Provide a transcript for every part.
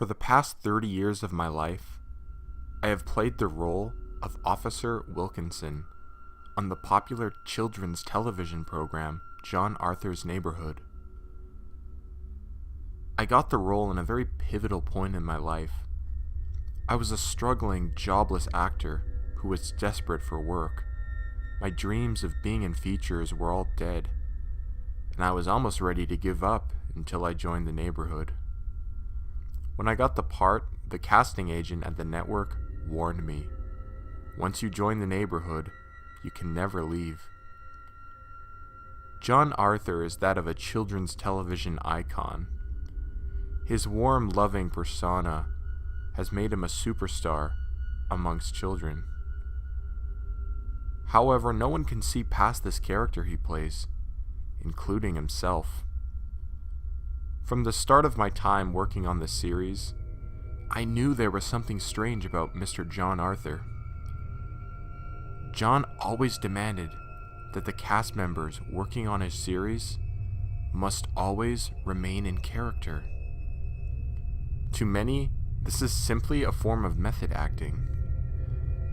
For the past 30 years of my life, I have played the role of Officer Wilkinson on the popular children's television program John Arthur's Neighborhood. I got the role in a very pivotal point in my life. I was a struggling, jobless actor who was desperate for work. My dreams of being in features were all dead, and I was almost ready to give up until I joined the Neighborhood. When I got the part, the casting agent at the network warned me, once you join the Neighborhood, you can never leave. John Arthur is that of a children's television icon. His warm, loving persona has made him a superstar amongst children. However, no one can see past this character he plays, including himself. From the start of my time working on this series, I knew there was something strange about Mr. John Arthur. John always demanded that the cast members working on his series must always remain in character. To many, this is simply a form of method acting,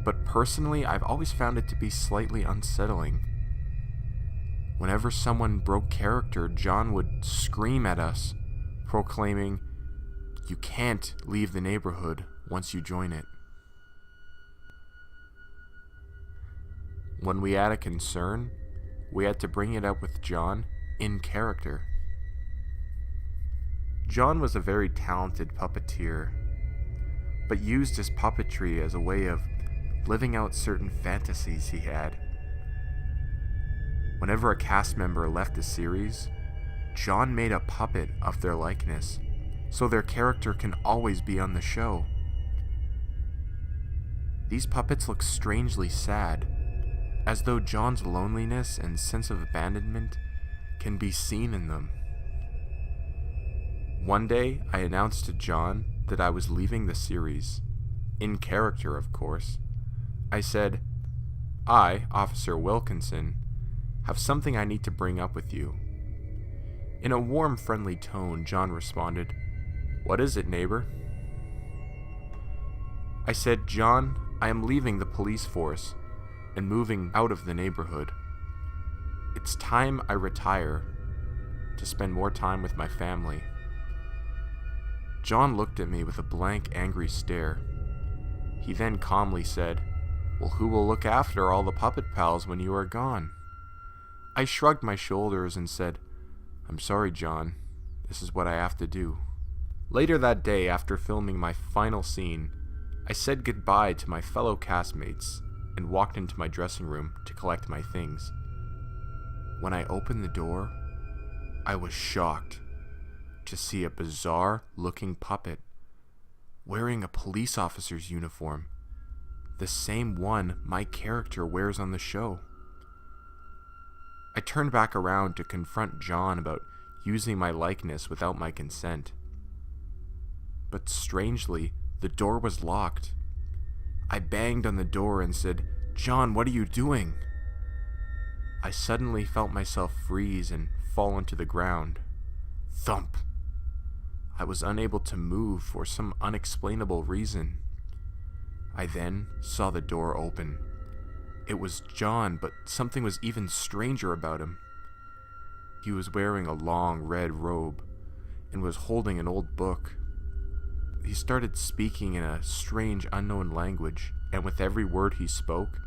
but personally, I've always found it to be slightly unsettling. Whenever someone broke character, John would scream at us, proclaiming, "You can't leave the Neighborhood once you join it." When we had a concern, we had to bring it up with John in character. John was a very talented puppeteer, but used his puppetry as a way of living out certain fantasies he had. Whenever a cast member left the series, John made a puppet of their likeness, so their character can always be on the show. These puppets look strangely sad, as though John's loneliness and sense of abandonment can be seen in them. One day, I announced to John that I was leaving the series, in character, of course. I said, "I, Officer Wilkinson, have something I need to bring up with you." In a warm, friendly tone, John responded, "What is it, neighbor?" I said, "John, I am leaving the police force and moving out of the Neighborhood. It's time I retire to spend more time with my family." John looked at me with a blank, angry stare. He then calmly said, "Well, who will look after all the puppet pals when you are gone?" I shrugged my shoulders and said, "I'm sorry, John. This is what I have to do." Later that day, after filming my final scene, I said goodbye to my fellow castmates and walked into my dressing room to collect my things. When I opened the door, I was shocked to see a bizarre-looking puppet wearing a police officer's uniform, the same one my character wears on the show. I turned back around to confront John about using my likeness without my consent. But strangely, the door was locked. I banged on the door and said, "John, what are you doing?" I suddenly felt myself freeze and fall onto the ground. Thump! I was unable to move for some unexplainable reason. I then saw the door open. It was John, but something was even stranger about him. He was wearing a long red robe and was holding an old book. He started speaking in a strange unknown language, and with every word he spoke,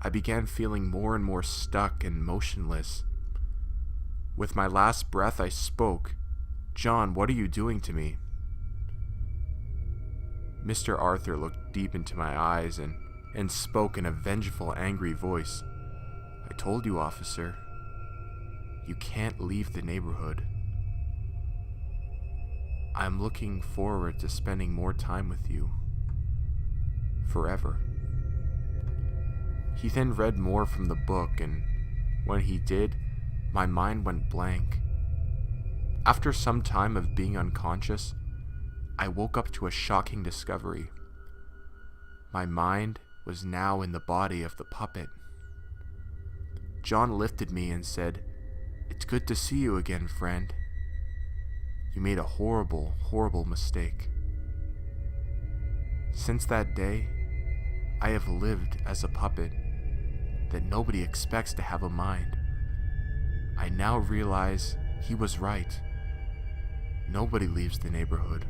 I began feeling more and more stuck and motionless. With my last breath, I spoke, "John, what are you doing to me?" Mr. Arthur looked deep into my eyes and spoke in a vengeful, angry voice. "I told you, officer, you can't leave the Neighborhood. I'm looking forward to spending more time with you. Forever." He then read more from the book, and when he did, my mind went blank. After some time of being unconscious, I woke up to a shocking discovery. My mind was now in the body of the puppet. John lifted me and said, "It's good to see you again, friend. You made a horrible, horrible mistake. Since that day, I have lived as a puppet that nobody expects to have a mind. I now realize he was right. Nobody leaves the neighborhood.